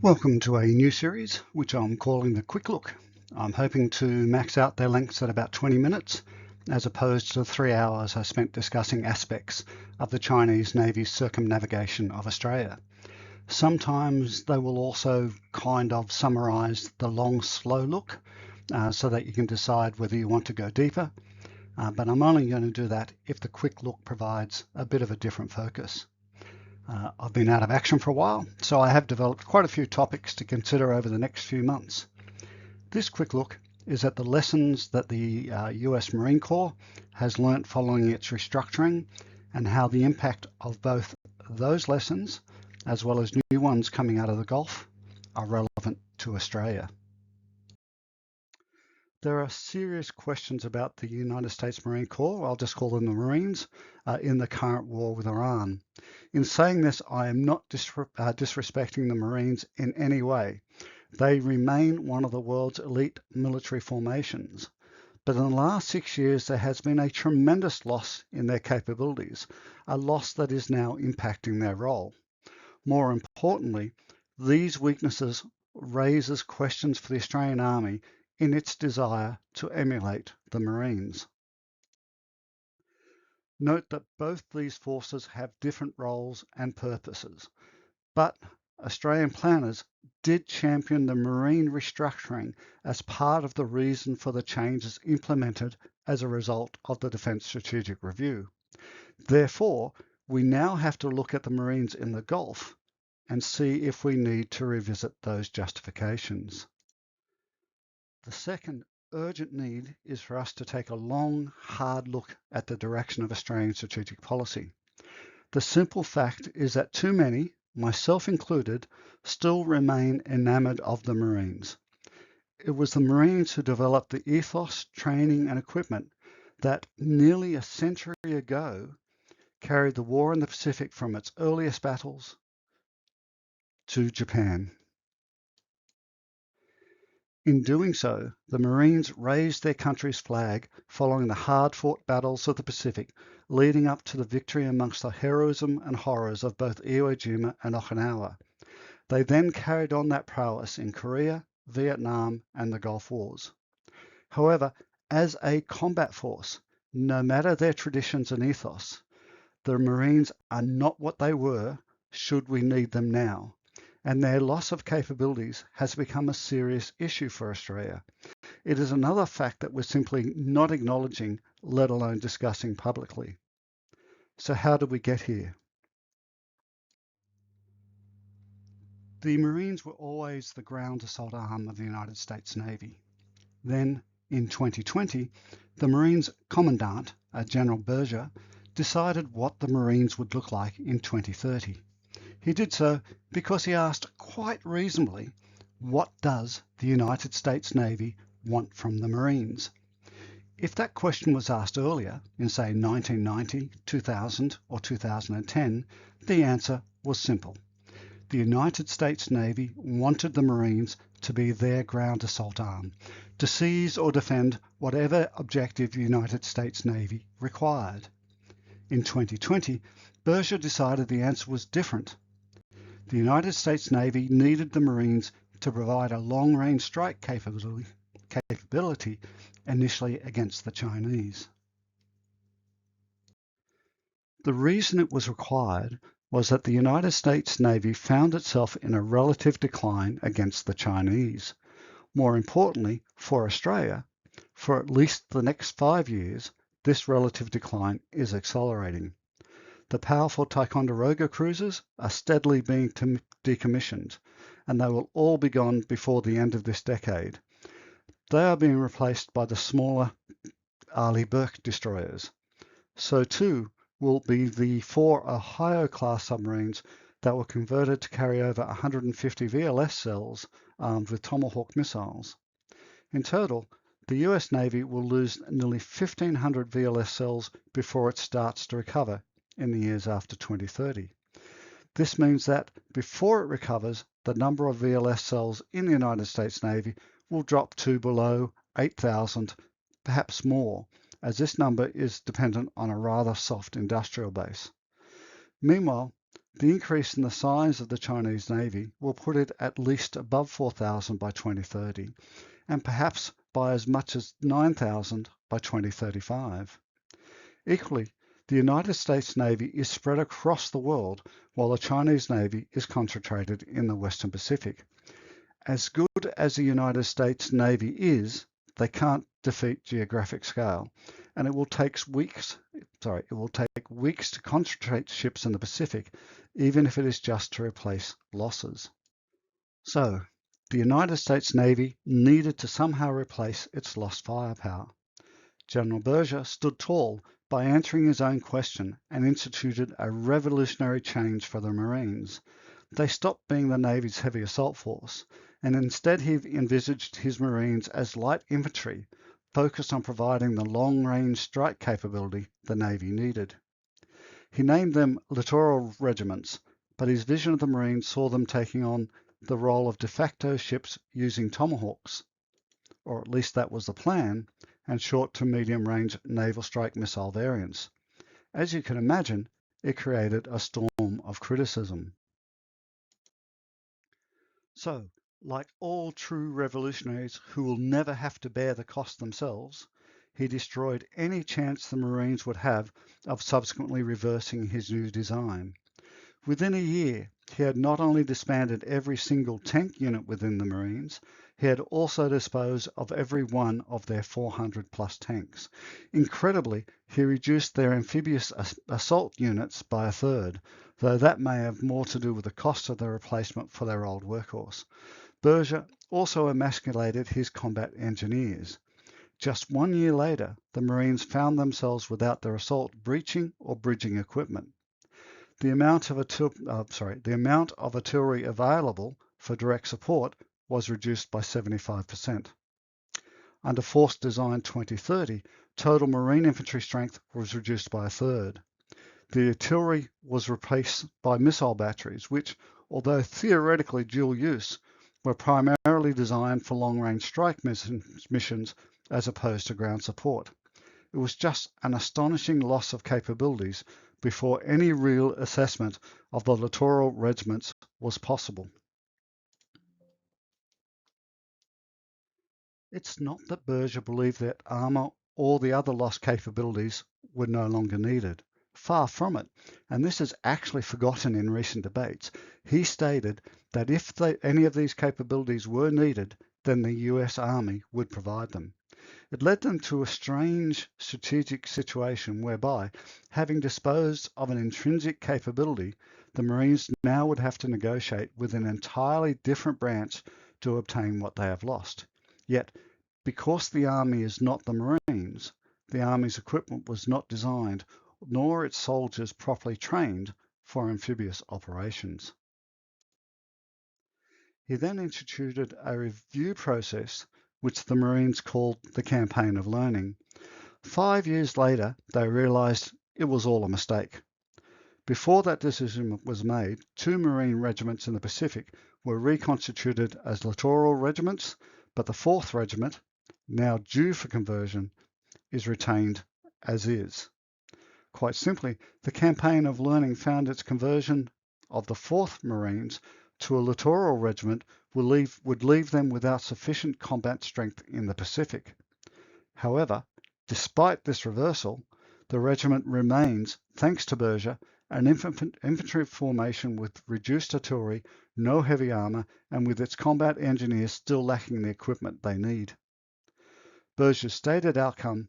Welcome to a new series, which I'm calling the Quick Look. I'm hoping to max out their lengths at about 20 minutes, as opposed to the 3 hours I spent discussing aspects of the Chinese Navy's circumnavigation of Australia. Sometimes they will also kind of summarise the long, slow look, so that you can decide whether you want to go deeper, but I'm only going to do that if the Quick Look provides a bit of a different focus. I've been out of action for a while, so I have developed quite a few topics to consider over the next few months. This quick look is at the lessons that the US Marine Corps has learnt following its restructuring and how the impact of both those lessons, as well as new ones coming out of the Gulf, are relevant to Australia. There are serious questions about the United States Marine Corps, I'll just call them the Marines, in the current war with Iran. In saying this, I am not disrespecting the Marines in any way. They remain one of the world's elite military formations. But in the last 6 years, there has been a tremendous loss in their capabilities, a loss that is now impacting their role. More importantly, these weaknesses raises questions for the Australian Army in its desire to emulate the Marines. Note that both these forces have different roles and purposes, but Australian planners did champion the Marine restructuring as part of the reason for the changes implemented as a result of the Defence Strategic Review. Therefore, we now have to look at the Marines in the Gulf and see if we need to revisit those justifications. The second urgent need is for us to take a long, hard look at the direction of Australian strategic policy. The simple fact is that too many, myself included, still remain enamoured of the Marines. It was the Marines who developed the ethos, training and equipment that nearly a century ago carried the war in the Pacific from its earliest battles to Japan. In doing so, the Marines raised their country's flag following the hard-fought battles of the Pacific, leading up to the victory amongst the heroism and horrors of both Iwo Jima and Okinawa. They then carried on that prowess in Korea, Vietnam, and the Gulf Wars. However, as a combat force, no matter their traditions and ethos, the Marines are not what they were should we need them now, and their loss of capabilities has become a serious issue for Australia. It is another fact that we're simply not acknowledging, let alone discussing publicly. So how did we get here? The Marines were always the ground assault arm of the United States Navy. Then, in 2020, the Marines Commandant, General Berger, decided what the Marines would look like in 2030. He did so because he asked quite reasonably, what does the United States Navy want from the Marines? If that question was asked earlier, in say 1990, 2000 or 2010, the answer was simple. The United States Navy wanted the Marines to be their ground assault arm, to seize or defend whatever objective the United States Navy required. In 2020, Berger decided the answer was different. The United States Navy needed the Marines to provide a long-range strike capability initially against the Chinese. The reason it was required was that the United States Navy found itself in a relative decline against the Chinese. More importantly, for Australia, for at least the next 5 years, this relative decline is accelerating. The powerful Ticonderoga cruisers are steadily being decommissioned, and they will all be gone before the end of this decade. They are being replaced by the smaller Arleigh Burke destroyers. So too will be the 4 Ohio-class submarines that were converted to carry over 150 VLS cells armed with Tomahawk missiles. In total, the US Navy will lose nearly 1,500 VLS cells before it starts to recover in the years after 2030. This means that before it recovers, the number of VLS cells in the United States Navy will drop to below 8,000, perhaps more, as this number is dependent on a rather soft industrial base. Meanwhile, The increase in the size of the Chinese Navy will put it at least above 4,000 by 2030, and perhaps by as much as 9,000 by 2035. Equally, the United States Navy is spread across the world, while the Chinese Navy is concentrated in the Western Pacific. As good as the United States Navy is, they can't defeat geographic scale, and it will take weeks to concentrate ships in the Pacific, even if it is just to replace losses. So, the United States Navy needed to somehow replace its lost firepower. General Berger stood tall by answering his own question and instituted a revolutionary change for the Marines. They stopped being the Navy's heavy assault force, and instead he envisaged his Marines as light infantry, focused on providing the long-range strike capability the Navy needed. He named them littoral regiments, but his vision of the Marines saw them taking on the role of de facto ships using tomahawks, or at least that was the plan, and short to medium range naval strike missile variants. As you can imagine, it created a storm of criticism. So, like all true revolutionaries who will never have to bear the cost themselves, he destroyed any chance the Marines would have of subsequently reversing his new design. Within a year, he had not only disbanded every single tank unit within the Marines, he had also disposed of every one of their 400 plus tanks. Incredibly, he reduced their amphibious assault units by a third, though that may have more to do with the cost of the replacement for their old workhorse. Berger also emasculated his combat engineers. Just 1 year later, the Marines found themselves without their assault breaching or bridging equipment. The amount of artillery available for direct support was reduced by 75%. Under Force Design 2030, total Marine infantry strength was reduced by a third. The artillery was replaced by missile batteries, which, although theoretically dual use, were primarily designed for long-range strike missions as opposed to ground support. It was just an astonishing loss of capabilities before any real assessment of the littoral regiments was possible. It's not that Berger believed that armour or the other lost capabilities were no longer needed. Far from it, and this is actually forgotten in recent debates. He stated that if any of these capabilities were needed, then the US Army would provide them. It led them to a strange strategic situation whereby, having disposed of an intrinsic capability, the Marines now would have to negotiate with an entirely different branch to obtain what they have lost. Yet, because the Army is not the Marines, the Army's equipment was not designed, nor its soldiers properly trained for amphibious operations. He then instituted a review process which the Marines called the Campaign of Learning. 5 years later, they realized it was all a mistake. Before that decision was made, 2 Marine regiments in the Pacific were reconstituted as littoral regiments, but the 4th Regiment, now due for conversion, is retained as is. Quite simply, the Campaign of Learning found its conversion of the 4th Marines to a littoral regiment would leave them without sufficient combat strength in the Pacific. However, despite this reversal, the regiment remains, thanks to Berger, an infantry formation with reduced artillery, no heavy armour, and with its combat engineers still lacking the equipment they need. Berger's stated outcome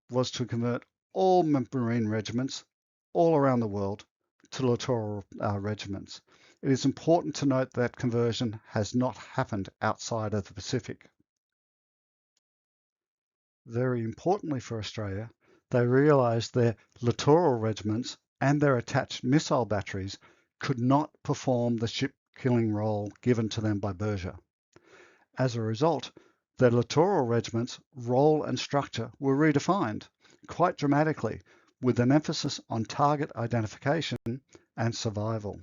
was to convert all Marine regiments all around the world to littoral regiments. It is important to note that conversion has not happened outside of the Pacific. Very importantly for Australia, they realised their littoral regiments and their attached missile batteries could not perform the ship-killing role given to them by Berger. As a result, their littoral regiment's role and structure were redefined quite dramatically, with an emphasis on target identification and survival.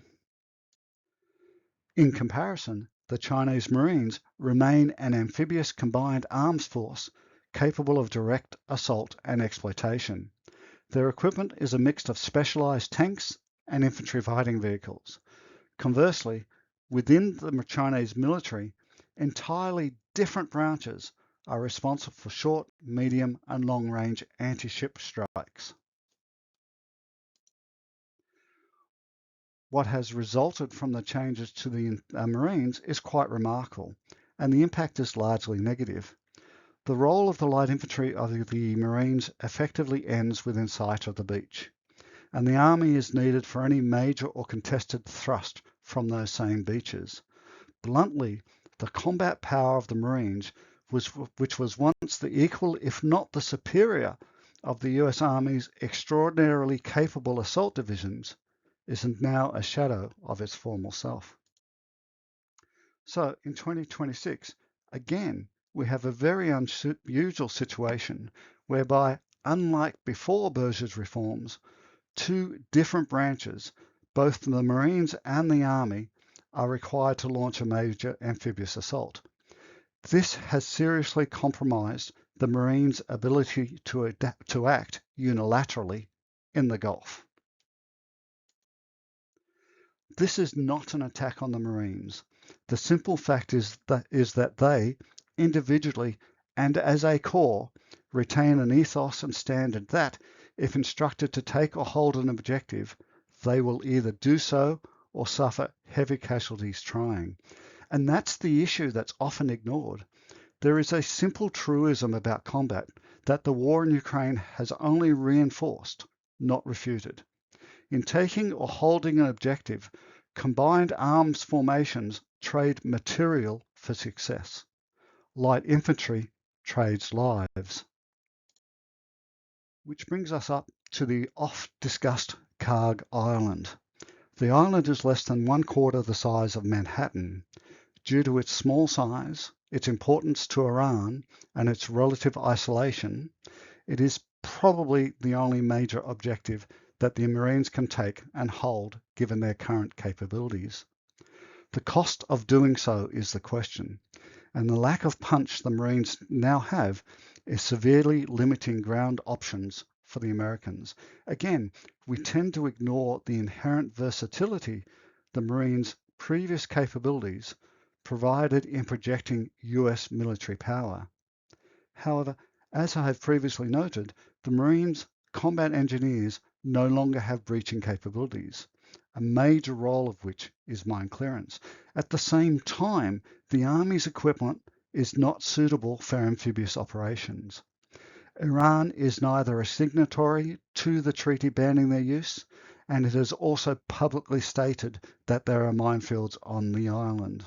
In comparison, the Chinese Marines remain an amphibious combined arms force capable of direct assault and exploitation. Their equipment is a mix of specialized tanks and infantry fighting vehicles. Conversely, within the Chinese military, entirely different branches are responsible for short, medium, and long-range anti-ship strikes. What has resulted from the changes to the Marines is quite remarkable, and the impact is largely negative. The role of the light infantry of the Marines effectively ends within sight of the beach, and the Army is needed for any major or contested thrust from those same beaches. Bluntly, the combat power of the Marines, which was once the equal, if not the superior, of the US Army's extraordinarily capable assault divisions, is now a shadow of its former self. So in 2026, again, we have a very unusual situation whereby, unlike before Berger's reforms, two different branches, both the Marines and the Army, are required to launch a major amphibious assault. This has seriously compromised the Marines' ability to act unilaterally in the Gulf. This is not an attack on the Marines. The simple fact is that they, individually and as a corps, retain an ethos and standard that, if instructed to take or hold an objective, they will either do so or suffer heavy casualties trying. And that's the issue that's often ignored. There is a simple truism about combat that the war in Ukraine has only reinforced, not refuted. In taking or holding an objective, combined arms formations trade material for success. Light infantry trades lives. Which brings us up to the oft-discussed Karg Island. The island is less than 1/4 the size of Manhattan. Due to its small size, its importance to Iran, and its relative isolation, it is probably the only major objective that the Marines can take and hold given their current capabilities. The cost of doing so is the question, and the lack of punch the Marines now have is severely limiting ground options for the Americans. Again, we tend to ignore the inherent versatility the Marines' previous capabilities provided in projecting US military power. However, as I have previously noted, the Marines' combat engineers no longer have breaching capabilities, a major role of which is mine clearance. At the same time, the Army's equipment is not suitable for amphibious operations. Iran is neither a signatory to the treaty banning their use, and it has also publicly stated that there are minefields on the island.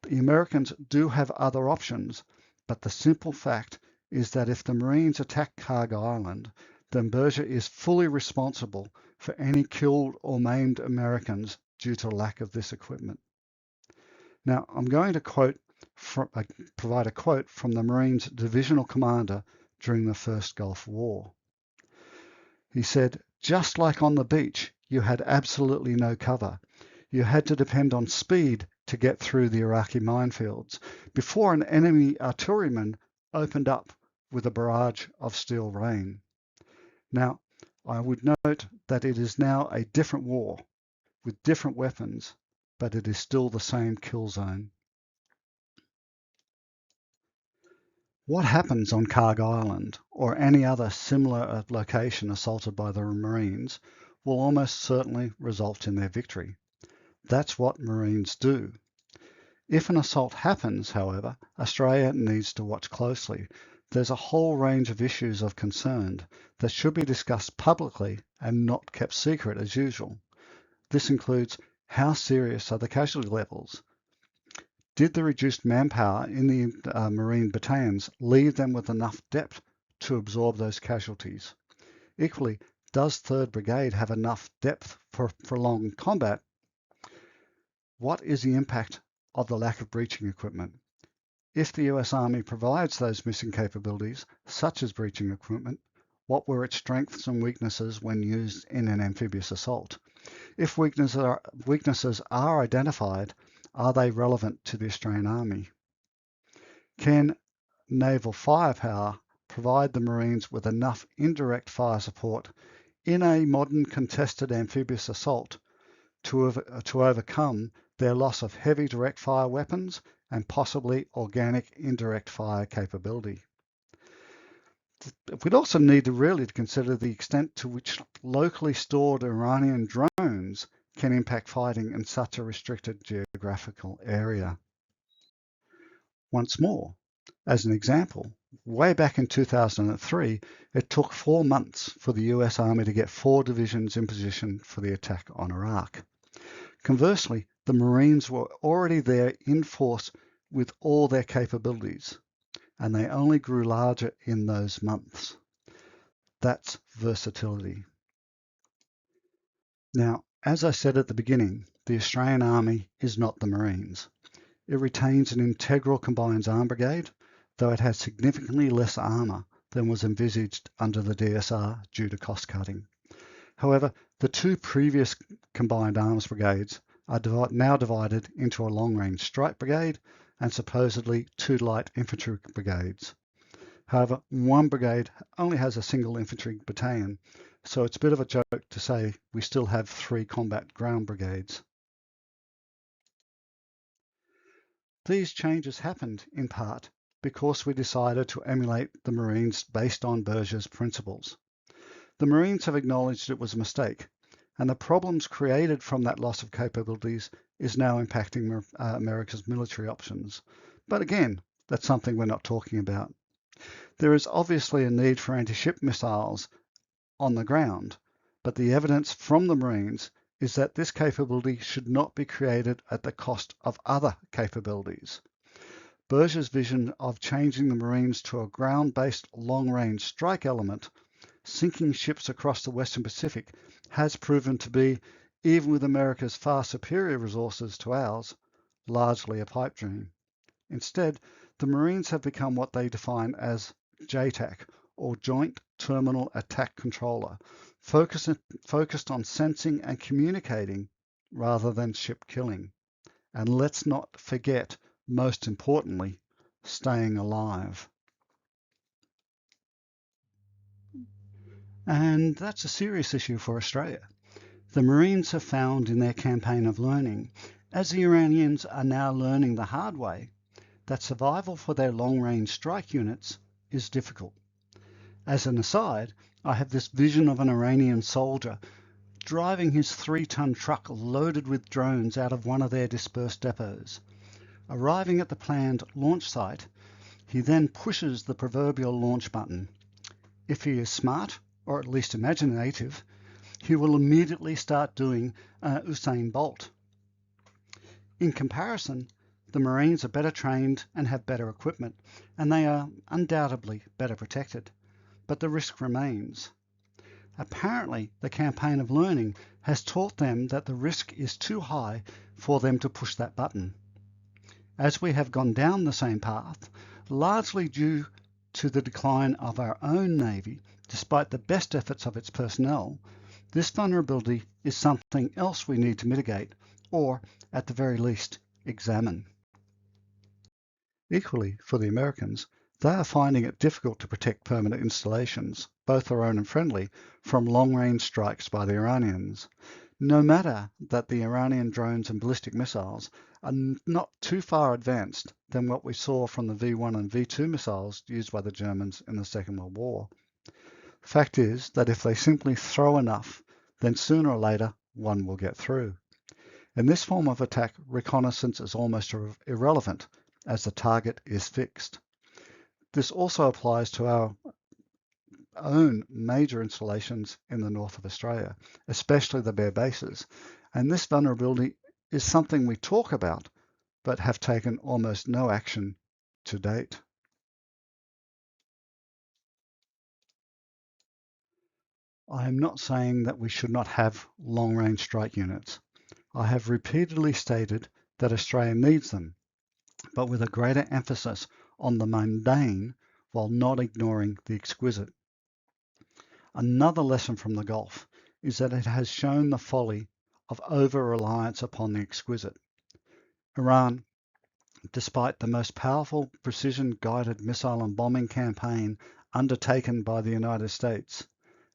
The Americans do have other options, but the simple fact is that if the Marines attack Karg Island, then Berger is fully responsible for any killed or maimed Americans due to lack of this equipment. Now, I'm going to provide a quote from the Marines' divisional commander during the First Gulf War. He said, "Just like on the beach, you had absolutely no cover. You had to depend on speed to get through the Iraqi minefields before an enemy artilleryman opened up with a barrage of steel rain." Now, I would note that it is now a different war with different weapons, but it is still the same kill zone. What happens on Karg Island or any other similar location assaulted by the Marines will almost certainly result in their victory. That's what Marines do. If an assault happens, however, Australia needs to watch closely. There's a whole range of issues of concern that should be discussed publicly and not kept secret as usual. This includes how serious are the casualty levels? Did the reduced manpower in the Marine battalions leave them with enough depth to absorb those casualties? Equally, does 3rd Brigade have enough depth for prolonged combat? What is the impact of the lack of breaching equipment? If the US Army provides those missing capabilities, such as breaching equipment, what were its strengths and weaknesses when used in an amphibious assault? If weaknesses are identified, are they relevant to the Australian Army? Can naval firepower provide the Marines with enough indirect fire support in a modern contested amphibious assault to overcome their loss of heavy direct fire weapons and possibly organic indirect fire capability. We'd also need to really consider the extent to which locally stored Iranian drones can impact fighting in such a restricted geographical area. Once more, as an example, way back in 2003, it took 4 months for the US Army to get 4 divisions in position for the attack on Iraq. Conversely, the Marines were already there in force with all their capabilities, and they only grew larger in those months. That's versatility. Now, as I said at the beginning, the Australian Army is not the Marines. It retains an integral combined arms brigade, though it has significantly less armour than was envisaged under the DSR due to cost cutting. However, the 2 previous combined arms brigades are now divided into a long-range strike brigade and supposedly 2 light infantry brigades. However, 1 brigade only has a single infantry battalion, so it's a bit of a joke to say we still have 3 combat ground brigades. These changes happened, in part, because we decided to emulate the Marines based on Berger's principles. The Marines have acknowledged it was a mistake, and the problems created from that loss of capabilities is now impacting America's military options. But again, that's something we're not talking about. There is obviously a need for anti-ship missiles on the ground, but the evidence from the Marines is that this capability should not be created at the cost of other capabilities. Berger's vision of changing the Marines to a ground-based long-range strike element, sinking ships across the Western Pacific, has proven to be, even with America's far superior resources to ours, largely a pipe dream. Instead, the Marines have become what they define as JTAC, or Joint Terminal Attack Controller, focused on sensing and communicating rather than ship killing. And let's not forget, most importantly, staying alive. And that's a serious issue for Australia. The Marines have found in their campaign of learning, as the Iranians are now learning the hard way, that survival for their long-range strike units is difficult. As an aside, I have this vision of an Iranian soldier driving his 3-ton truck loaded with drones out of one of their dispersed depots. Arriving at the planned launch site, he then pushes the proverbial launch button. If he is smart, or at least imaginative, he will immediately start doing Usain Bolt. In comparison, the Marines are better trained and have better equipment, and they are undoubtedly better protected. But the risk remains. Apparently, the campaign of learning has taught them that the risk is too high for them to push that button. As we have gone down the same path, largely due to the decline of our own Navy, despite the best efforts of its personnel, this vulnerability is something else we need to mitigate, or, at the very least, examine. Equally, for the Americans, they are finding it difficult to protect permanent installations, both their own and friendly, from long-range strikes by the Iranians. No matter that the Iranian drones and ballistic missiles are not too far advanced than what we saw from the V1 and V2 missiles used by the Germans in the Second World War. The fact is that if they simply throw enough, then sooner or later one will get through. In this form of attack, reconnaissance is almost irrelevant, as the target is fixed. This also applies to our own major installations in the north of Australia, especially the bare bases, and this vulnerability is something we talk about, but have taken almost no action to date. I am not saying that we should not have long-range strike units. I have repeatedly stated that Australia needs them, but with a greater emphasis on the mundane while not ignoring the exquisite. Another lesson from the Gulf is that it has shown the folly of over-reliance upon the exquisite. Iran, despite the most powerful precision-guided missile and bombing campaign undertaken by the United States,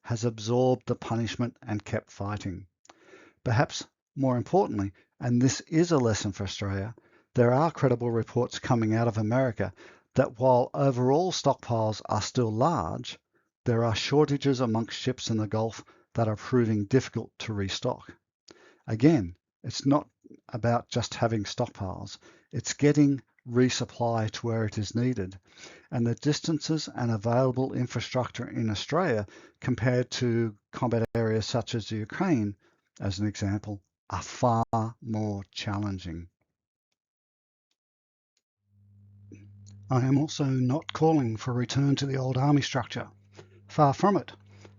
has absorbed the punishment and kept fighting. Perhaps more importantly, and this is a lesson for Australia, there are credible reports coming out of America that while overall stockpiles are still large, there are shortages amongst ships in the Gulf that are proving difficult to restock. Again, it's not about just having stockpiles, it's getting resupply to where it is needed. And the distances and available infrastructure in Australia compared to combat areas such as the Ukraine, as an example, are far more challenging. I am also not calling for a return to the old army structure. Far from it.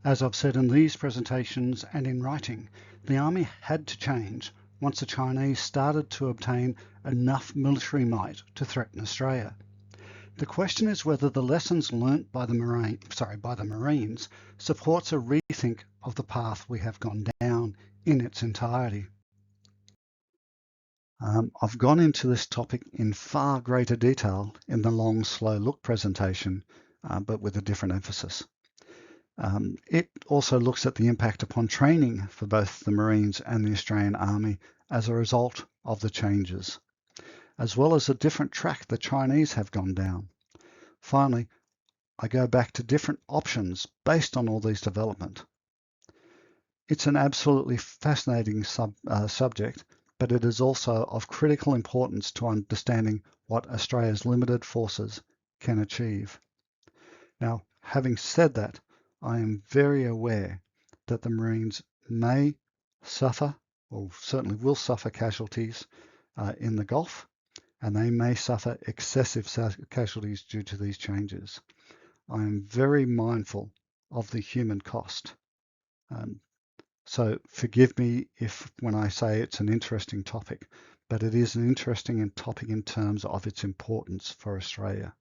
As I've said in these presentations and in writing, the army had to change once the Chinese started to obtain enough military might to threaten Australia. The question is whether the lessons learnt by the Marines supports a rethink of the path we have gone down in its entirety. I've gone into this topic in far greater detail in the long, slow look presentation, but with a different emphasis. It also looks at the impact upon training for both the Marines and the Australian Army as a result of the changes, as well as a different track the Chinese have gone down. Finally, I go back to different options based on all these developments. It's an absolutely fascinating subject, but it is also of critical importance to understanding what Australia's limited forces can achieve. Now, having said that, I am very aware that the Marines may suffer, or certainly will suffer casualties in the Gulf, and they may suffer excessive casualties due to these changes. I am very mindful of the human cost. So forgive me if when I say it's an interesting topic, but it is an interesting topic in terms of its importance for Australia.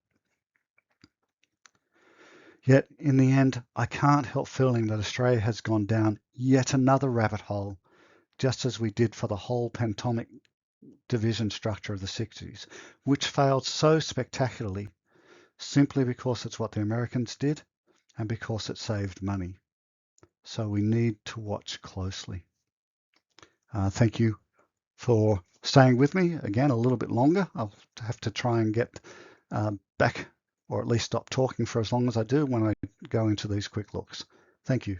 Yet, in the end, I can't help feeling that Australia has gone down yet another rabbit hole, just as we did for the whole pentomic division structure of the 60s, which failed so spectacularly simply because it's what the Americans did and because it saved money. So we need to watch closely. Thank you for staying with me again a little bit longer. I'll have to try and get back, or at least stop talking for as long as I do when I go into these quick looks. Thank you.